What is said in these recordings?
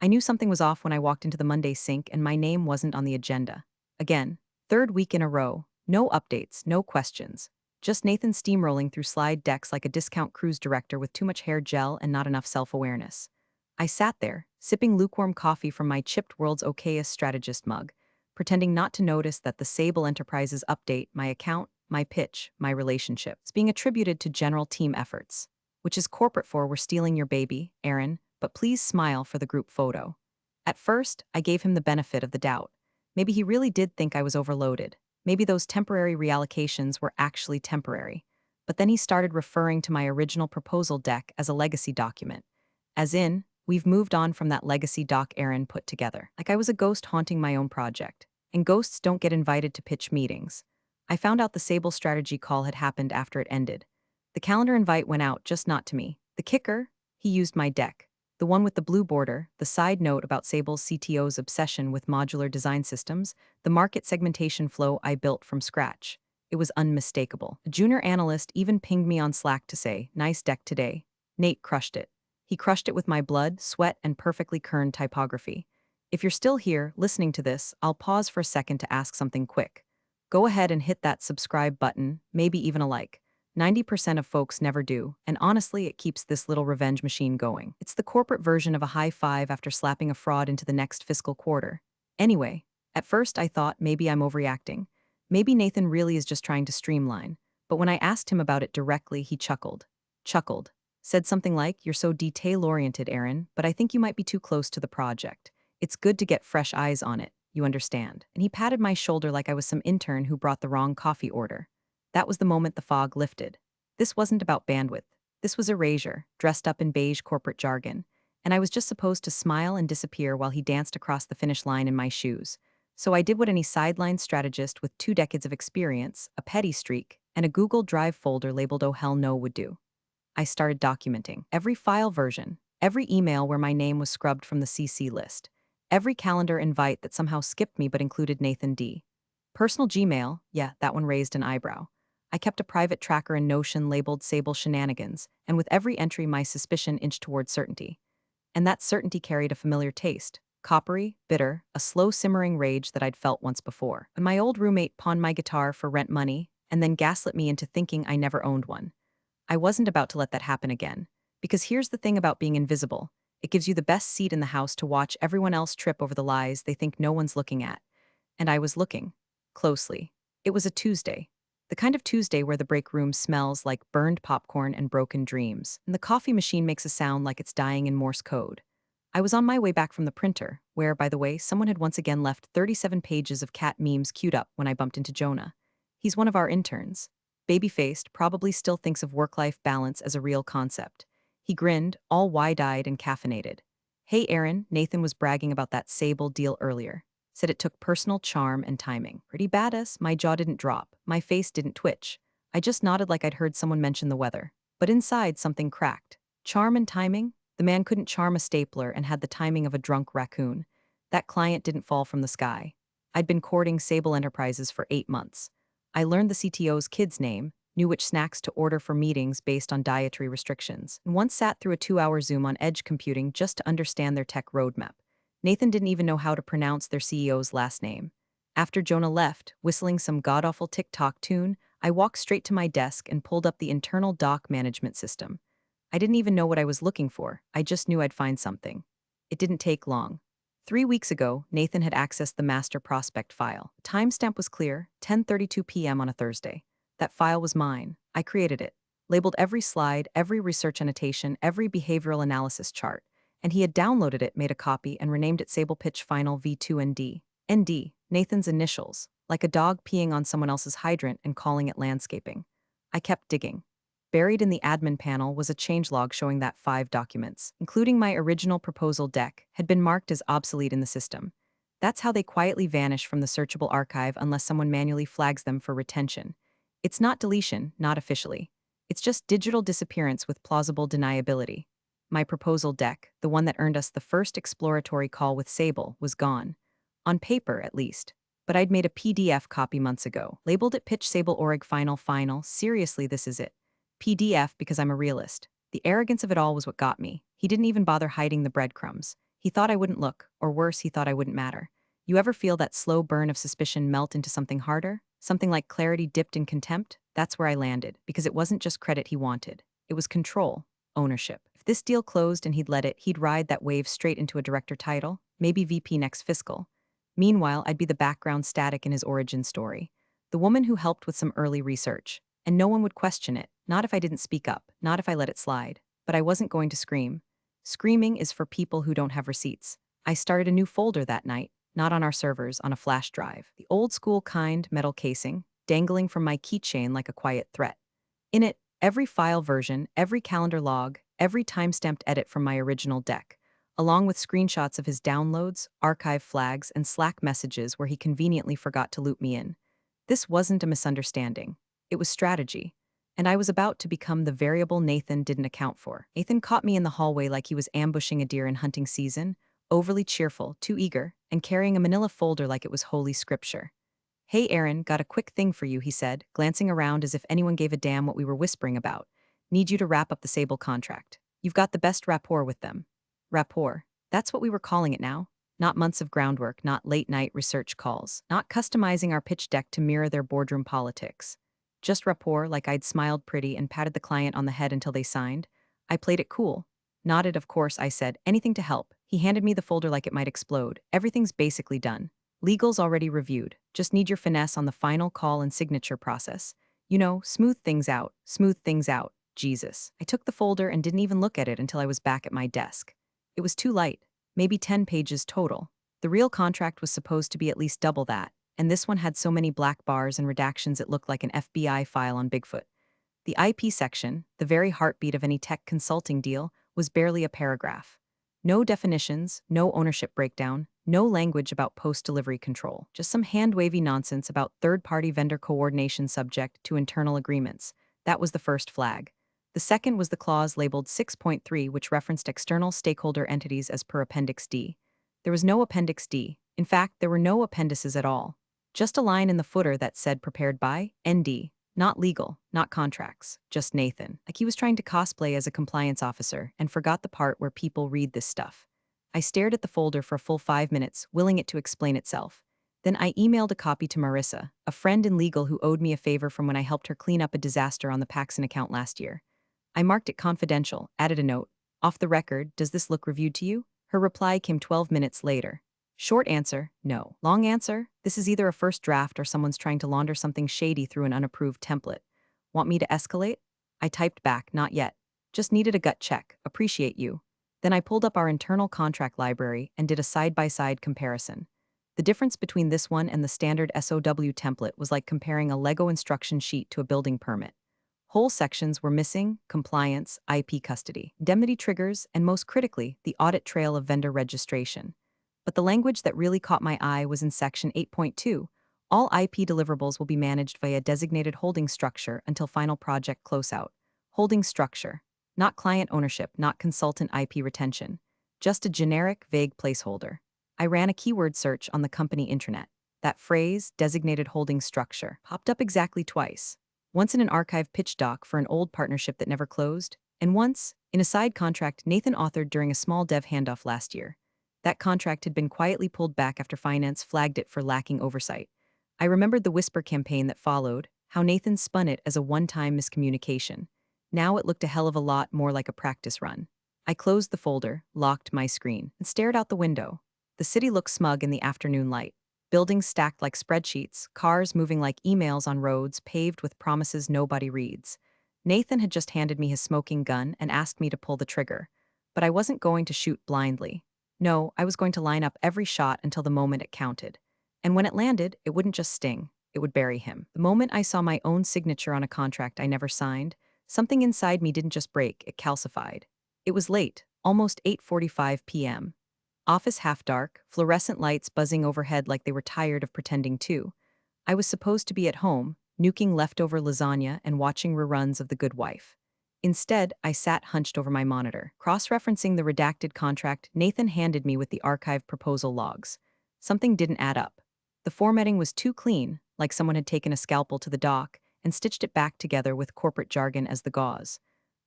I knew something was off when I walked into the Monday sync and my name wasn't on the agenda. Again, third week in a row, no updates, no questions. Just Nathan steamrolling through slide decks like a discount cruise director with too much hair gel and not enough self-awareness. I sat there, sipping lukewarm coffee from my chipped world's okayest strategist mug, pretending not to notice that the Sable Enterprises update, my account, my pitch, my relationship, is being attributed to general team efforts, which is corporate for we're stealing your baby, Aaron, but please smile for the group photo. At first, I gave him the benefit of the doubt. Maybe he really did think I was overloaded. Maybe those temporary reallocations were actually temporary. But then he started referring to my original proposal deck as a legacy document. As in, we've moved on from that legacy doc Aaron put together. Like I was a ghost haunting my own project. And ghosts don't get invited to pitch meetings. I found out the Sable strategy call had happened after it ended. The calendar invite went out, just not to me. The kicker? He used my deck. The one with the blue border, the side note about Sable's CTO's obsession with modular design systems, the market segmentation flow I built from scratch. It was unmistakable. A junior analyst even pinged me on Slack to say, "Nice deck today." Nate crushed it. He crushed it with my blood, sweat, and perfectly kerned typography. If you're still here, listening to this, I'll pause for a second to ask something quick. Go ahead and hit that subscribe button, maybe even a like. 90% of folks never do, and honestly, it keeps this little revenge machine going. It's the corporate version of a high five after slapping a fraud into the next fiscal quarter. Anyway, at first I thought maybe I'm overreacting. Maybe Nathan really is just trying to streamline. But when I asked him about it directly, he chuckled, said something like, "You're so detail-oriented, Aaron, but I think you might be too close to the project. It's good to get fresh eyes on it, you understand." And he patted my shoulder like I was some intern who brought the wrong coffee order. That was the moment the fog lifted. This wasn't about bandwidth. This was erasure, dressed up in beige corporate jargon. And I was just supposed to smile and disappear while he danced across the finish line in my shoes. So I did what any sidelined strategist with 2 decades of experience, a petty streak, and a Google Drive folder labeled "Oh hell no" would do. I started documenting every file version, every email where my name was scrubbed from the CC list, every calendar invite that somehow skipped me but included Nathan D. Personal Gmail, yeah, that one raised an eyebrow. I kept a private tracker in Notion labeled Sable Shenanigans, and with every entry my suspicion inched toward certainty. And that certainty carried a familiar taste. Coppery, bitter, a slow simmering rage that I'd felt once before. When my old roommate pawned my guitar for rent money, and then gaslit me into thinking I never owned one. I wasn't about to let that happen again. Because here's the thing about being invisible. It gives you the best seat in the house to watch everyone else trip over the lies they think no one's looking at. And I was looking. Closely. It was a Tuesday. The kind of Tuesday where the break room smells like burned popcorn and broken dreams, and the coffee machine makes a sound like it's dying in Morse code. I was on my way back from the printer, where, by the way, someone had once again left 37 pages of cat memes queued up when I bumped into Jonah. He's one of our interns. Baby-faced, probably still thinks of work-life balance as a real concept. He grinned, all wide-eyed and caffeinated. "Hey Aaron," Nathan was bragging about that Sable deal earlier. Said it took personal charm and timing. Pretty badass. My jaw didn't drop. My face didn't twitch. I just nodded like I'd heard someone mention the weather. But inside, something cracked. Charm and timing? The man couldn't charm a stapler and had the timing of a drunk raccoon. That client didn't fall from the sky. I'd been courting Sable Enterprises for 8 months. I learned the CTO's kid's name, knew which snacks to order for meetings based on dietary restrictions, and once sat through a 2-hour Zoom on edge computing just to understand their tech roadmap. Nathan didn't even know how to pronounce their CEO's last name. After Jonah left, whistling some god-awful TikTok tune, I walked straight to my desk and pulled up the internal doc management system. I didn't even know what I was looking for, I just knew I'd find something. It didn't take long. 3 weeks ago, Nathan had accessed the master prospect file. The timestamp was clear, 10:32 p.m. on a Thursday. That file was mine. I created it. Labeled every slide, every research annotation, every behavioral analysis chart. And he had downloaded it, made a copy, and renamed it Sable Pitch Final V2ND. ND, Nathan's initials, like a dog peeing on someone else's hydrant and calling it landscaping. I kept digging. Buried in the admin panel was a changelog showing that 5 documents, including my original proposal deck, had been marked as obsolete in the system. That's how they quietly vanish from the searchable archive unless someone manually flags them for retention. It's not deletion, not officially. It's just digital disappearance with plausible deniability. My proposal deck, the one that earned us the first exploratory call with Sable, was gone. On paper, at least. But I'd made a PDF copy months ago, labeled it Pitch Sable Org Final. Seriously, this is it. PDF because I'm a realist. The arrogance of it all was what got me. He didn't even bother hiding the breadcrumbs. He thought I wouldn't look, or worse, he thought I wouldn't matter. You ever feel that slow burn of suspicion melt into something harder? Something like clarity dipped in contempt? That's where I landed, because it wasn't just credit he wanted. It was control, ownership. If this deal closed and he'd let it, he'd ride that wave straight into a director title, maybe VP next fiscal. Meanwhile, I'd be the background static in his origin story. The woman who helped with some early research. And no one would question it, not if I didn't speak up, not if I let it slide. But I wasn't going to scream. Screaming is for people who don't have receipts. I started a new folder that night, not on our servers, on a flash drive. The old school kind metal casing, dangling from my keychain like a quiet threat. In it, every file version, every calendar log, every time-stamped edit from my original deck, along with screenshots of his downloads, archive flags, and Slack messages where he conveniently forgot to loop me in. This wasn't a misunderstanding. It was strategy. And I was about to become the variable Nathan didn't account for. Nathan caught me in the hallway like he was ambushing a deer in hunting season, overly cheerful, too eager, and carrying a manila folder like it was holy scripture. "Hey Aaron, got a quick thing for you," he said, glancing around as if anyone gave a damn what we were whispering about. "Need you to wrap up the Sable contract. You've got the best rapport with them." Rapport. That's what we were calling it now. Not months of groundwork, not late-night research calls, not customizing our pitch deck to mirror their boardroom politics. Just rapport, like I'd smiled pretty and patted the client on the head until they signed. I played it cool. Nodded, of course, I said, anything to help. He handed me the folder like it might explode. Everything's basically done. Legal's already reviewed. Just need your finesse on the final call and signature process. You know, smooth things out. Smooth things out. Jesus. I took the folder and didn't even look at it until I was back at my desk. It was too light. Maybe 10 pages total. The real contract was supposed to be at least double that, and this one had so many black bars and redactions it looked like an FBI file on Bigfoot. The IP section, the very heartbeat of any tech consulting deal, was barely a paragraph. No definitions, no ownership breakdown, no language about post-delivery control, just some hand-wavy nonsense about third-party vendor coordination subject to internal agreements. That was the first flag. The second was the clause labeled 6.3, which referenced external stakeholder entities as per Appendix D. There was no Appendix D. In fact, there were no appendices at all. Just a line in the footer that said prepared by ND. Not legal, not contracts, just Nathan. Like he was trying to cosplay as a compliance officer and forgot the part where people read this stuff. I stared at the folder for a full 5 minutes, willing it to explain itself. Then I emailed a copy to Marissa, a friend in legal who owed me a favor from when I helped her clean up a disaster on the Paxson account last year. I marked it confidential, added a note. "Off the record, does this look reviewed to you?" Her reply came 12 minutes later. Short answer, no. Long answer, this is either a first draft or someone's trying to launder something shady through an unapproved template. Want me to escalate? I typed back, not yet. Just needed a gut check. Appreciate you. Then I pulled up our internal contract library and did a side-by-side comparison. The difference between this one and the standard SOW template was like comparing a Lego instruction sheet to a building permit. Whole sections were missing: compliance, IP custody, indemnity triggers, and most critically, the audit trail of vendor registration. But the language that really caught my eye was in Section 8.2. All IP deliverables will be managed via a designated holding structure until final project closeout. Holding structure. Not client ownership, not consultant IP retention. Just a generic, vague placeholder. I ran a keyword search on the company intranet. That phrase, designated holding structure, popped up exactly twice. Once in an archive pitch doc for an old partnership that never closed, and once in a side contract Nathan authored during a small dev handoff last year. That contract had been quietly pulled back after finance flagged it for lacking oversight. I remembered the whisper campaign that followed, how Nathan spun it as a one-time miscommunication. Now it looked a hell of a lot more like a practice run. I closed the folder, locked my screen, and stared out the window. The city looked smug in the afternoon light. Buildings stacked like spreadsheets, cars moving like emails on roads paved with promises nobody reads. Nathan had just handed me his smoking gun and asked me to pull the trigger. But I wasn't going to shoot blindly. No, I was going to line up every shot until the moment it counted. And when it landed, it wouldn't just sting, it would bury him. The moment I saw my own signature on a contract I never signed, something inside me didn't just break, it calcified. It was late, almost 8:45 p.m. Office half dark, fluorescent lights buzzing overhead like they were tired of pretending to. I was supposed to be at home, nuking leftover lasagna and watching reruns of The Good Wife. Instead, I sat hunched over my monitor, cross-referencing the redacted contract Nathan handed me with the archive proposal logs. Something didn't add up. The formatting was too clean, like someone had taken a scalpel to the dock and stitched it back together with corporate jargon as the gauze.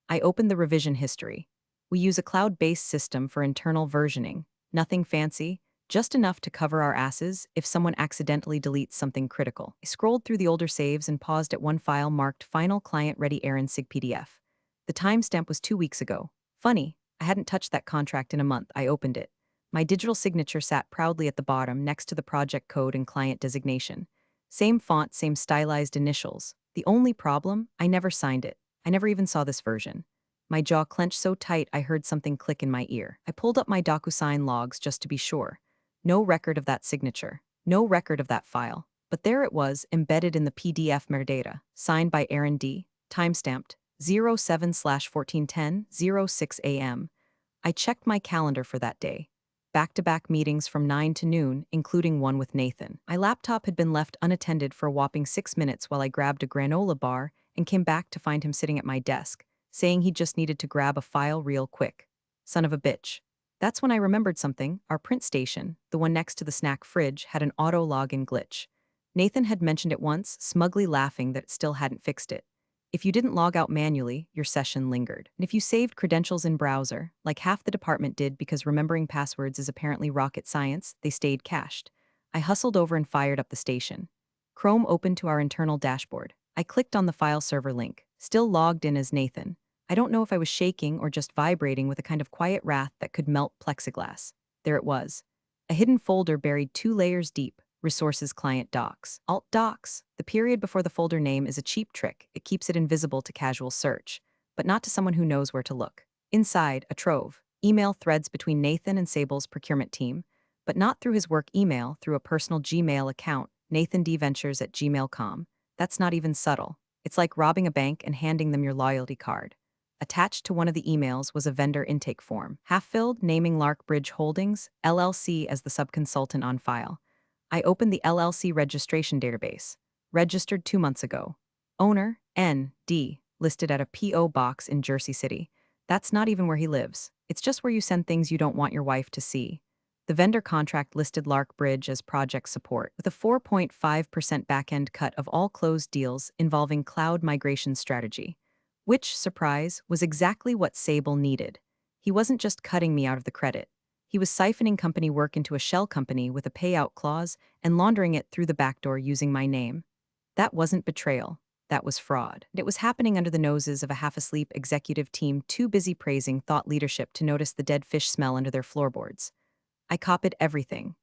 I opened the revision history. We use a cloud-based system for internal versioning. Nothing fancy, just enough to cover our asses if someone accidentally deletes something critical. I scrolled through the older saves and paused at one file marked Final Client Ready Aaron Sig PDF. The timestamp was 2 weeks ago. Funny, I hadn't touched that contract in a month. I opened it. My digital signature sat proudly at the bottom next to the project code and client designation. Same font, same stylized initials. The only problem, I never signed it. I never even saw this version. My jaw clenched so tight I heard something click in my ear. I pulled up my DocuSign logs just to be sure. No record of that signature. No record of that file. But there it was, embedded in the PDF metadata, signed by Aaron D., timestamped 07/1410, 06 a.m. I checked my calendar for that day. Back-to-back meetings from 9 to noon, including one with Nathan. My laptop had been left unattended for a whopping 6 minutes while I grabbed a granola bar and came back to find him sitting at my desk, saying he just needed to grab a file real quick. Son of a bitch. That's when I remembered something. Our print station, the one next to the snack fridge, had an auto login glitch. Nathan had mentioned it once, smugly laughing that it still hadn't fixed it. If you didn't log out manually, your session lingered. And if you saved credentials in browser, like half the department did because remembering passwords is apparently rocket science, they stayed cached. I hustled over and fired up the station. Chrome opened to our internal dashboard. I clicked on the file server link, still logged in as Nathan. I don't know if I was shaking or just vibrating with a kind of quiet wrath that could melt plexiglass. There it was. A hidden folder buried 2 layers deep. Resources Client Docs. Alt Docs. The period before the folder name is a cheap trick. It keeps it invisible to casual search, but not to someone who knows where to look. Inside, a trove. Email threads between Nathan and Sable's procurement team, but not through his work email, through a personal Gmail account, nathndventures@gmail.com. That's not even subtle. It's like robbing a bank and handing them your loyalty card. Attached to one of the emails was a vendor intake form, half-filled, naming Lark Bridge Holdings, LLC as the subconsultant on file. I opened the LLC registration database. Registered 2 months ago. Owner, N.D., listed at a P.O. box in Jersey City. That's not even where he lives. It's just where you send things you don't want your wife to see. The vendor contract listed Lark Bridge as project support, with a 4.5% back-end cut of all closed deals involving cloud migration strategy. Which, surprise, was exactly what Sable needed. He wasn't just cutting me out of the credit. He was siphoning company work into a shell company with a payout clause and laundering it through the back door using my name. That wasn't betrayal. That was fraud. And it was happening under the noses of a half-asleep executive team too busy praising thought leadership to notice the dead fish smell under their floorboards. I copied everything.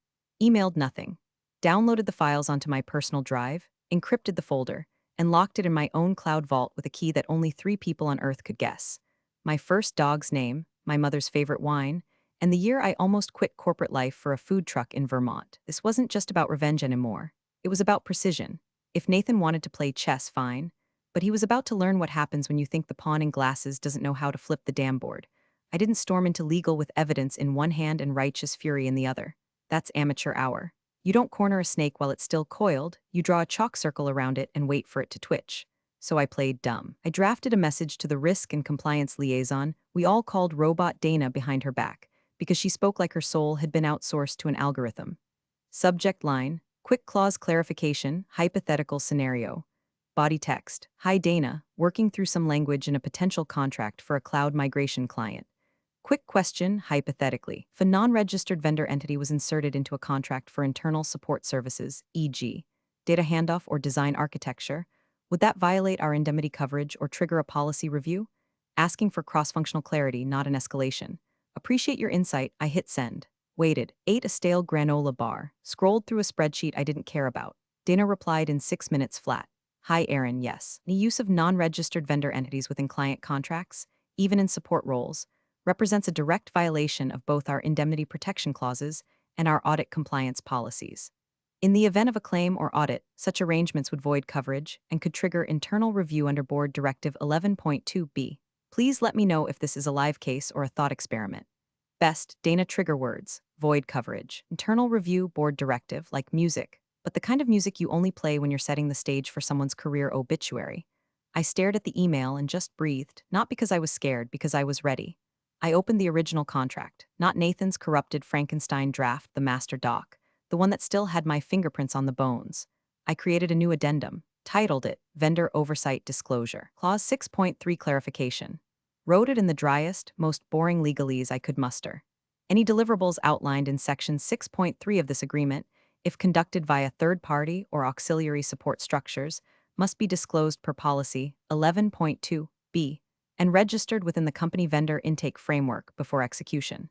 Emailed nothing. Downloaded the files onto my personal drive, encrypted the folder, and locked it in my own cloud vault with a key that only 3 people on Earth could guess. My first dog's name, my mother's favorite wine, and the year I almost quit corporate life for a food truck in Vermont. This wasn't just about revenge anymore. It was about precision. If Nathan wanted to play chess, fine. But he was about to learn what happens when you think the pawn in glasses doesn't know how to flip the damn board. I didn't storm into legal with evidence in one hand and righteous fury in the other. That's amateur hour. You don't corner a snake while it's still coiled, you draw a chalk circle around it and wait for it to twitch. So I played dumb. I drafted a message to the risk and compliance liaison we all called Robot Dana behind her back, because she spoke like her soul had been outsourced to an algorithm. Subject line, quick clause clarification, hypothetical scenario. Body text, hi Dana, working through some language in a potential contract for a cloud migration client. Quick question, hypothetically. If a non-registered vendor entity was inserted into a contract for internal support services, e.g., data handoff or design architecture, would that violate our indemnity coverage or trigger a policy review? Asking for cross-functional clarity, not an escalation. Appreciate your insight. I hit send. Waited, ate a stale granola bar, scrolled through a spreadsheet I didn't care about. Dana replied in 6 minutes flat. Hi Aaron, yes. The use of non-registered vendor entities within client contracts, even in support roles, represents a direct violation of both our indemnity protection clauses and our audit compliance policies. In the event of a claim or audit, such arrangements would void coverage and could trigger internal review under Board Directive 11.2b. Please let me know if this is a live case or a thought experiment. Best, Dana trigger words, void coverage, internal review, board directive, like music, but the kind of music you only play when you're setting the stage for someone's career obituary. I stared at the email and just breathed, not because I was scared, because I was ready. I opened the original contract, not Nathan's corrupted Frankenstein draft, the master doc, the one that still had my fingerprints on the bones. I created a new addendum, titled it Vendor Oversight Disclosure. Clause 6.3 Clarification. Wrote it in the driest, most boring legalese I could muster. Any deliverables outlined in Section 6.3 of this agreement, if conducted via third party or auxiliary support structures, must be disclosed per policy 11.2b and registered within the company vendor intake framework before execution.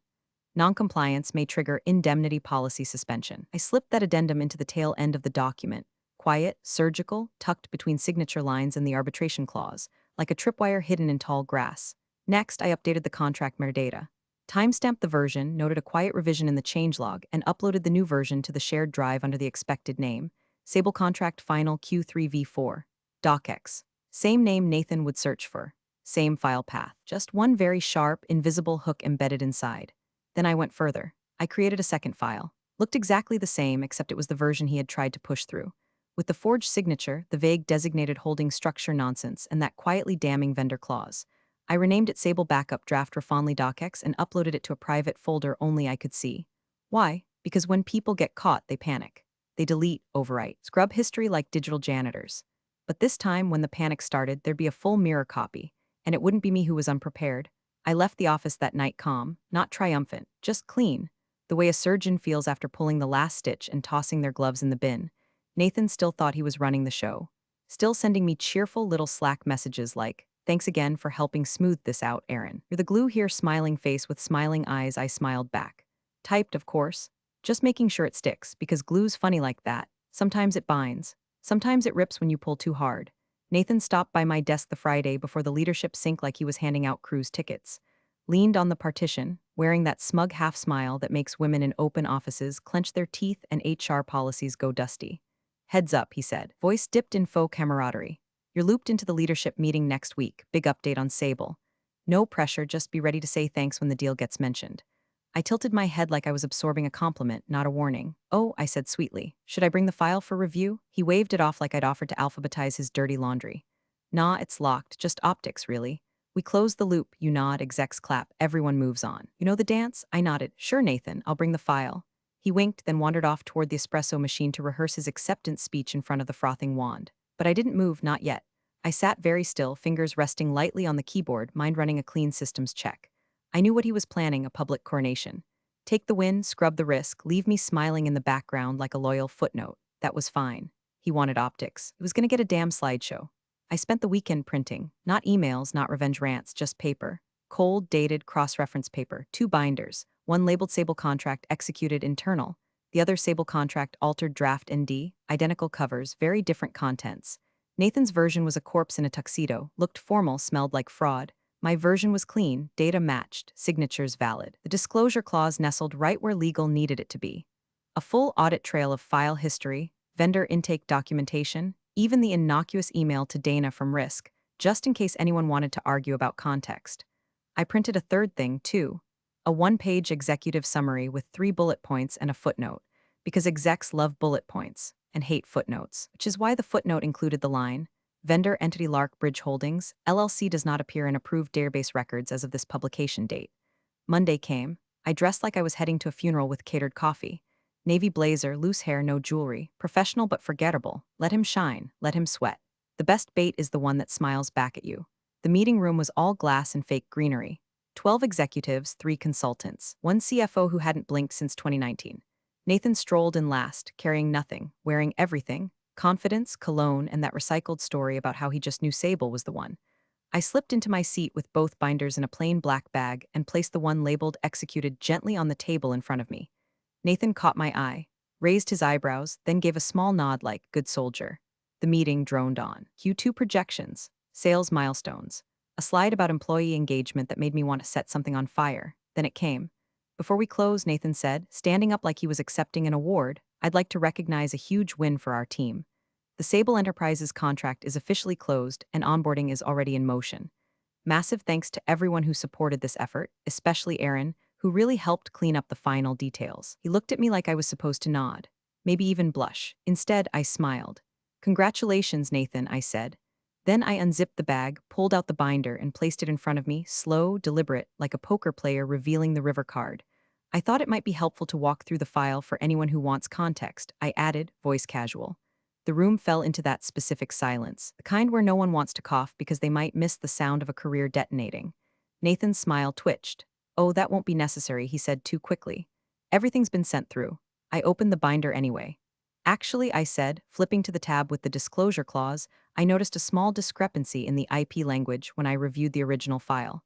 Noncompliance may trigger indemnity policy suspension. I slipped that addendum into the tail end of the document, quiet, surgical, tucked between signature lines and the arbitration clause, like a tripwire hidden in tall grass. Next, I updated the contract metadata, timestamped the version, noted a quiet revision in the changelog, and uploaded the new version to the shared drive under the expected name, Sable Contract Final Q3v4, docx. Same name Nathan would search for. Same file path. Just one very sharp, invisible hook embedded inside. Then I went further. I created a second file. Looked exactly the same, except it was the version he had tried to push through. With the forged signature, the vague designated holding structure nonsense, and that quietly damning vendor clause. I renamed it Sable Backup Draft Refonly docx and uploaded it to a private folder only I could see. Why? Because when people get caught, they panic. They delete, overwrite, scrub history like digital janitors. But this time, when the panic started, there'd be a full mirror copy, and it wouldn't be me who was unprepared. I left the office that night calm, not triumphant, just clean, the way a surgeon feels after pulling the last stitch and tossing their gloves in the bin. Nathan still thought he was running the show, still sending me cheerful little Slack messages like, "Thanks again for helping smooth this out, Aaron. You're the glue here," smiling face with smiling eyes. I smiled back. Typed, of course. Just making sure it sticks, because glue's funny like that. Sometimes it binds. Sometimes it rips when you pull too hard. Nathan stopped by my desk the Friday before the leadership sync like he was handing out cruise tickets. Leaned on the partition, wearing that smug half-smile that makes women in open offices clench their teeth and HR policies go dusty. "Heads up," he said, voice dipped in faux camaraderie. "You're looped into the leadership meeting next week. Big update on Sable. No pressure, just be ready to say thanks when the deal gets mentioned." I tilted my head like I was absorbing a compliment, not a warning. "Oh," I said sweetly. "Should I bring the file for review?" He waved it off like I'd offered to alphabetize his dirty laundry. "Nah, it's locked, just optics, really. We close the loop," you nod, execs clap, everyone moves on. "You know the dance?" I nodded. "Sure, Nathan, I'll bring the file." He winked, then wandered off toward the espresso machine to rehearse his acceptance speech in front of the frothing wand. But I didn't move, not yet. I sat very still, fingers resting lightly on the keyboard, mind running a clean systems check. I knew what he was planning, a public coronation. Take the win, scrub the risk, leave me smiling in the background like a loyal footnote. That was fine. He wanted optics. It was gonna get a damn slideshow. I spent the weekend printing. Not emails, not revenge rants, just paper. Cold, dated, cross-reference paper. 2 binders. One labeled Sable Contract executed internal. The other Sable Contract altered draft ND. Identical covers, very different contents. Nathan's version was a corpse in a tuxedo, looked formal, smelled like fraud. My version was clean, data matched, signatures valid. The disclosure clause nestled right where legal needed it to be. A full audit trail of file history, vendor intake documentation, even the innocuous email to Dana from Risk, just in case anyone wanted to argue about context. I printed a third thing, too. A 1-page executive summary with 3 bullet points and a footnote, because execs love bullet points and hate footnotes, which is why the footnote included the line, "Vendor Entity Lark Bridge Holdings, LLC does not appear in approved database records as of this publication date." Monday came. I dressed like I was heading to a funeral with catered coffee. Navy blazer, loose hair, no jewelry. Professional but forgettable. Let him shine. Let him sweat. The best bait is the one that smiles back at you. The meeting room was all glass and fake greenery. 12 executives, 3 consultants, 1 CFO who hadn't blinked since 2019. Nathan strolled in last, carrying nothing, wearing everything. Confidence, cologne, and that recycled story about how he just knew Sable was the one. I slipped into my seat with both binders in a plain black bag and placed the one labeled executed gently on the table in front of me. Nathan caught my eye, raised his eyebrows, then gave a small nod like, "Good soldier." The meeting droned on. Q2 projections, sales milestones, a slide about employee engagement that made me want to set something on fire. Then it came. Before we close, Nathan said, standing up like he was accepting an award, "I'd like to recognize a huge win for our team. The Sable Enterprises contract is officially closed and onboarding is already in motion. Massive thanks to everyone who supported this effort, especially Aaron, who really helped clean up the final details." He looked at me like I was supposed to nod, maybe even blush. Instead, I smiled. "Congratulations, Nathan," I said. Then I unzipped the bag, pulled out the binder, and placed it in front of me, slow, deliberate, like a poker player revealing the river card. I thought it might be helpful to walk through the file for anyone who wants context, I added, voice casual. The room fell into that specific silence, the kind where no one wants to cough because they might miss the sound of a career detonating. Nathan's smile twitched. "Oh, that won't be necessary," he said too quickly. "Everything's been sent through." I opened the binder anyway. "Actually," I said, flipping to the tab with the disclosure clause, I noticed a small discrepancy in the IP language when I reviewed the original file.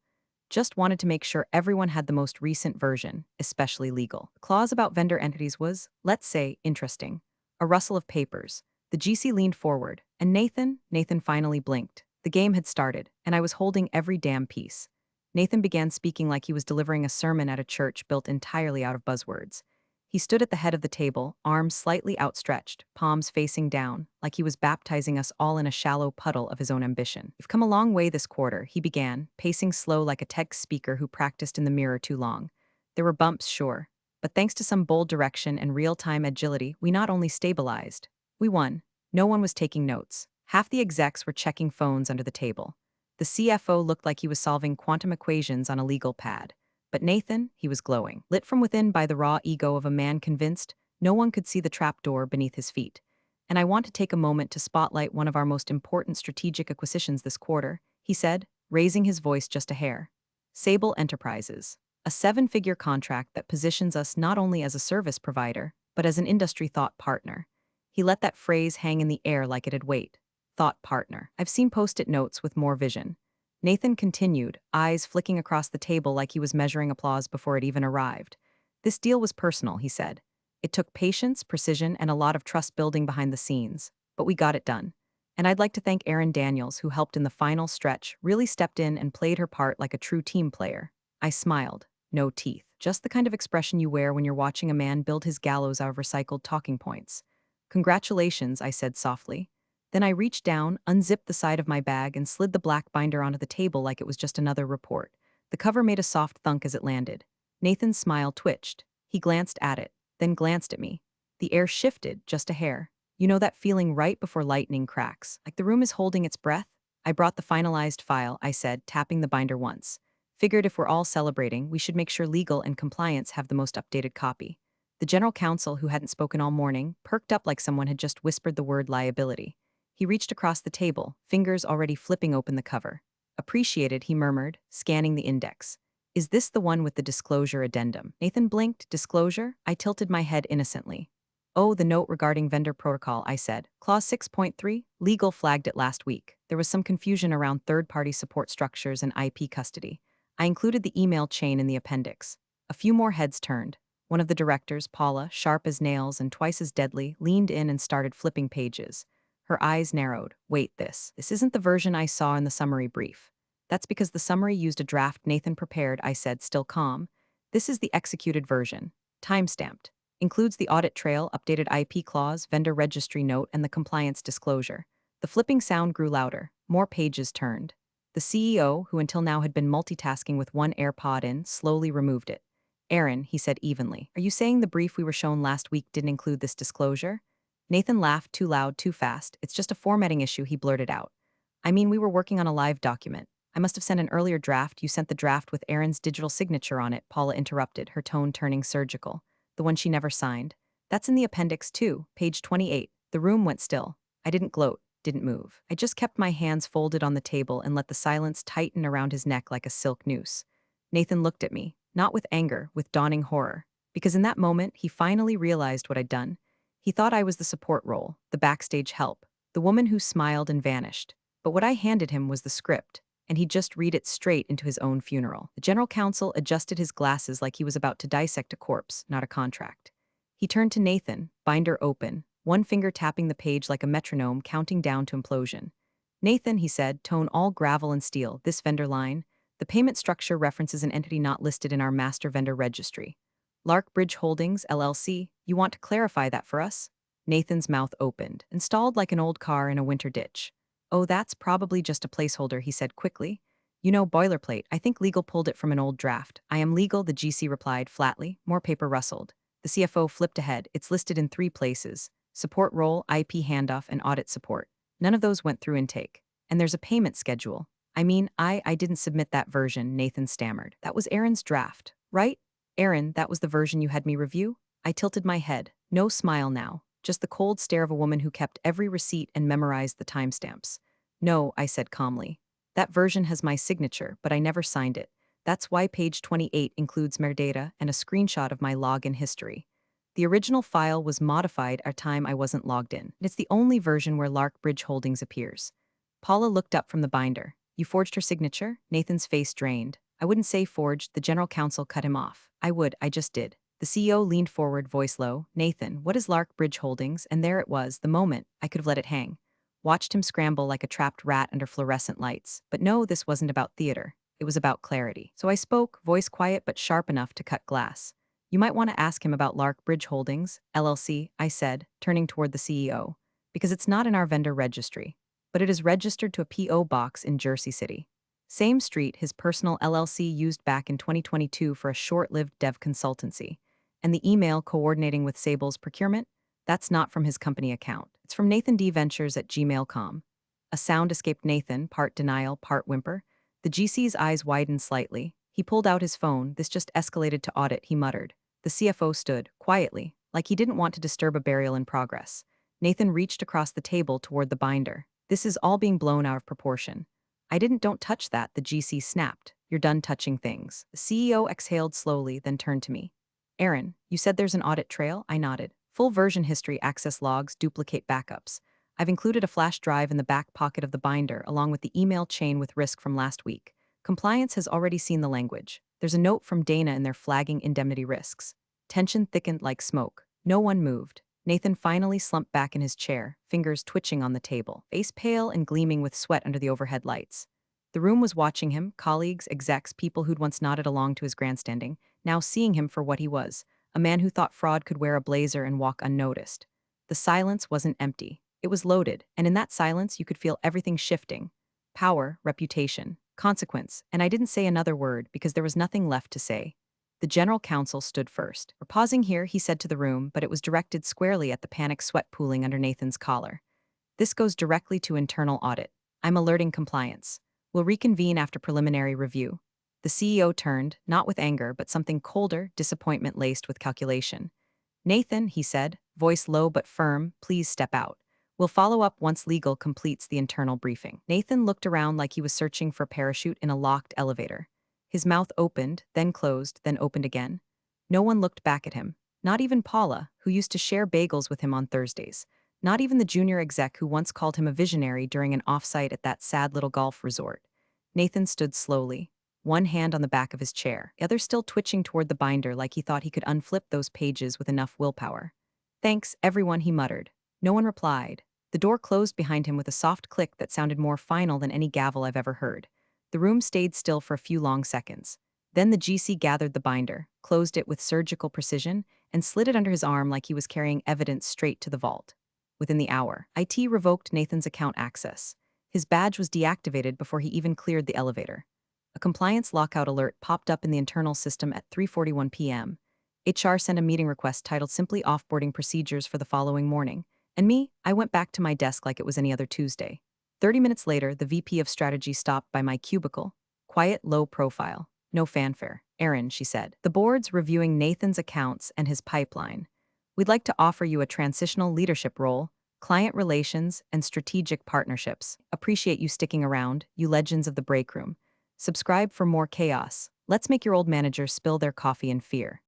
Just wanted to make sure everyone had the most recent version, especially legal. The clause about vendor entities was, let's say, interesting. A rustle of papers. The GC leaned forward, and Nathan finally blinked. The game had started, and I was holding every damn piece. Nathan began speaking like he was delivering a sermon at a church built entirely out of buzzwords. He stood at the head of the table, arms slightly outstretched, palms facing down, like he was baptizing us all in a shallow puddle of his own ambition. "We've come a long way this quarter," he began, pacing slow like a tech speaker who practiced in the mirror too long. "There were bumps, sure, but thanks to some bold direction and real-time agility, we not only stabilized, we won." No one was taking notes. Half the execs were checking phones under the table. The CFO looked like he was solving quantum equations on a legal pad. But Nathan, he was glowing, lit from within by the raw ego of a man convinced no one could see the trapdoor beneath his feet. "And I want to take a moment to spotlight one of our most important strategic acquisitions this quarter," he said, raising his voice just a hair. "Sable Enterprises. A seven-figure contract that positions us not only as a service provider, but as an industry thought partner." He let that phrase hang in the air like it had weight. Thought partner. I've seen post-it notes with more vision. Nathan continued, eyes flicking across the table like he was measuring applause before it even arrived. "This deal was personal," he said. "It took patience, precision, and a lot of trust building behind the scenes. But we got it done. And I'd like to thank Erin Daniels, who helped in the final stretch, really stepped in and played her part like a true team player." I smiled. No teeth. Just the kind of expression you wear when you're watching a man build his gallows out of recycled talking points. "Congratulations," I said softly. Then I reached down, unzipped the side of my bag, and slid the black binder onto the table like it was just another report. The cover made a soft thunk as it landed. Nathan's smile twitched. He glanced at it, then glanced at me. The air shifted, just a hair. You know that feeling right before lightning cracks, like the room is holding its breath? "I brought the finalized file," I said, tapping the binder once. "Figured if we're all celebrating, we should make sure legal and compliance have the most updated copy." The general counsel, who hadn't spoken all morning, perked up like someone had just whispered the word liability. He reached across the table, fingers already flipping open the cover. "Appreciated," he murmured, scanning the index. "Is this the one with the disclosure addendum?" Nathan blinked. "Disclosure?" I tilted my head innocently. "Oh, the note regarding vendor protocol," I said. "Clause 6.3? Legal flagged it last week. There was some confusion around third-party support structures and IP custody. I included the email chain in the appendix." A few more heads turned. One of the directors, Paula, sharp as nails and twice as deadly, leaned in and started flipping pages. Her eyes narrowed. "Wait, this isn't the version I saw in the summary brief." "That's because the summary used a draft Nathan prepared," I said, still calm. "This is the executed version. Time-stamped. Includes the audit trail, updated IP clause, vendor registry note, and the compliance disclosure." The flipping sound grew louder. More pages turned. The CEO, who until now had been multitasking with one AirPod in, slowly removed it. "Aaron," he said evenly, "are you saying the brief we were shown last week didn't include this disclosure?" Nathan laughed too loud, too fast. "It's just a formatting issue," he blurted out. "I mean, we were working on a live document. I must have sent an earlier draft. You sent the draft with Aaron's digital signature on it," Paula interrupted, her tone turning surgical. "The one she never signed. That's in the appendix too, page 28. The room went still. I didn't gloat, didn't move. I just kept my hands folded on the table and let the silence tighten around his neck like a silk noose." Nathan looked at me, not with anger, with dawning horror. Because in that moment, he finally realized what I'd done. He thought I was the support role, the backstage help, the woman who smiled and vanished. But what I handed him was the script, and he'd just read it straight into his own funeral. The general counsel adjusted his glasses like he was about to dissect a corpse, not a contract. He turned to Nathan, binder open, one finger tapping the page like a metronome counting down to implosion. "Nathan," he said, tone all gravel and steel, "this vendor line, the payment structure references an entity not listed in our master vendor registry. Lark Bridge Holdings, LLC, you want to clarify that for us?" Nathan's mouth opened, and stalled like an old car in a winter ditch. "Oh, that's probably just a placeholder," he said quickly. "You know, boilerplate, I think legal pulled it from an old draft." "I am legal," the GC replied flatly. More paper rustled. The CFO flipped ahead. "It's listed in 3 places. Support role, IP handoff, and audit support. None of those went through intake. And there's a payment schedule." "I mean, I didn't submit that version," Nathan stammered. "That was Aaron's draft, right?" "Aaron, that was the version you had me review?" I tilted my head. No smile now, just the cold stare of a woman who kept every receipt and memorized the timestamps. "No," I said calmly. "That version has my signature, but I never signed it. That's why page 28 includes metadata and a screenshot of my login history. The original file was modified at time I wasn't logged in. It's the only version where Lark Bridge Holdings appears. Paula looked up from the binder. You forged her signature? Nathan's face drained. I wouldn't say forged, the general counsel cut him off. I just did. The CEO leaned forward, voice low. Nathan, what is Lark Bridge Holdings? And there it was, the moment. I could have let it hang. Watched him scramble like a trapped rat under fluorescent lights. But no, this wasn't about theater. It was about clarity. So I spoke, voice quiet but sharp enough to cut glass. You might want to ask him about Lark Bridge Holdings, LLC, I said, turning toward the CEO. Because it's not in our vendor registry. But it is registered to a P.O. box in Jersey City. Same street his personal LLC used back in 2022 for a short-lived dev consultancy. And the email coordinating with Sable's procurement? That's not from his company account. It's from nathndventures@gmail.com. A sound escaped Nathan, part denial, part whimper. The GC's eyes widened slightly. He pulled out his phone. This just escalated to audit, he muttered. The CFO stood, quietly, like he didn't want to disturb a burial in progress. Nathan reached across the table toward the binder. This is all being blown out of proportion. Don't touch that, the GC snapped. You're done touching things. The CEO exhaled slowly, then turned to me. Aaron, you said there's an audit trail? I nodded. Full version history, access logs, duplicate backups. I've included a flash drive in the back pocket of the binder, along with the email chain with risk from last week. Compliance has already seen the language. There's a note from Dana in their flagging indemnity risks. Tension thickened like smoke. No one moved. Nathan finally slumped back in his chair, fingers twitching on the table, face pale and gleaming with sweat under the overhead lights. The room was watching him, colleagues, execs, people who'd once nodded along to his grandstanding, now seeing him for what he was, a man who thought fraud could wear a blazer and walk unnoticed. The silence wasn't empty. It was loaded, and in that silence you could feel everything shifting. Power, reputation, consequence, and I didn't say another word because there was nothing left to say. The general counsel stood first. We're pausing here, he said to the room, but it was directed squarely at the panic sweat pooling under Nathan's collar. This goes directly to internal audit. I'm alerting compliance. We'll reconvene after preliminary review. The CEO turned, not with anger, but something colder, disappointment laced with calculation. Nathan, he said, voice low but firm, please step out. We'll follow up once legal completes the internal briefing. Nathan looked around like he was searching for a parachute in a locked elevator. His mouth opened, then closed, then opened again. No one looked back at him. Not even Paula, who used to share bagels with him on Thursdays. Not even the junior exec who once called him a visionary during an offsite at that sad little golf resort. Nathan stood slowly, one hand on the back of his chair, the other still twitching toward the binder like he thought he could unflip those pages with enough willpower. Thanks, everyone, he muttered. No one replied. The door closed behind him with a soft click that sounded more final than any gavel I've ever heard. The room stayed still for a few long seconds. Then the GC gathered the binder, closed it with surgical precision, and slid it under his arm like he was carrying evidence straight to the vault. Within the hour, IT revoked Nathan's account access. His badge was deactivated before he even cleared the elevator. A compliance lockout alert popped up in the internal system at 3:41 p.m. HR sent a meeting request titled simply offboarding procedures for the following morning. And I went back to my desk like it was any other Tuesday. 30 minutes later, the VP of strategy stopped by my cubicle. Quiet, low profile. No fanfare. Aaron, she said. The board's reviewing Nathan's accounts and his pipeline. We'd like to offer you a transitional leadership role, client relations, and strategic partnerships. Appreciate you sticking around, you legends of the break room. Subscribe for more chaos. Let's make your old managers spill their coffee in fear.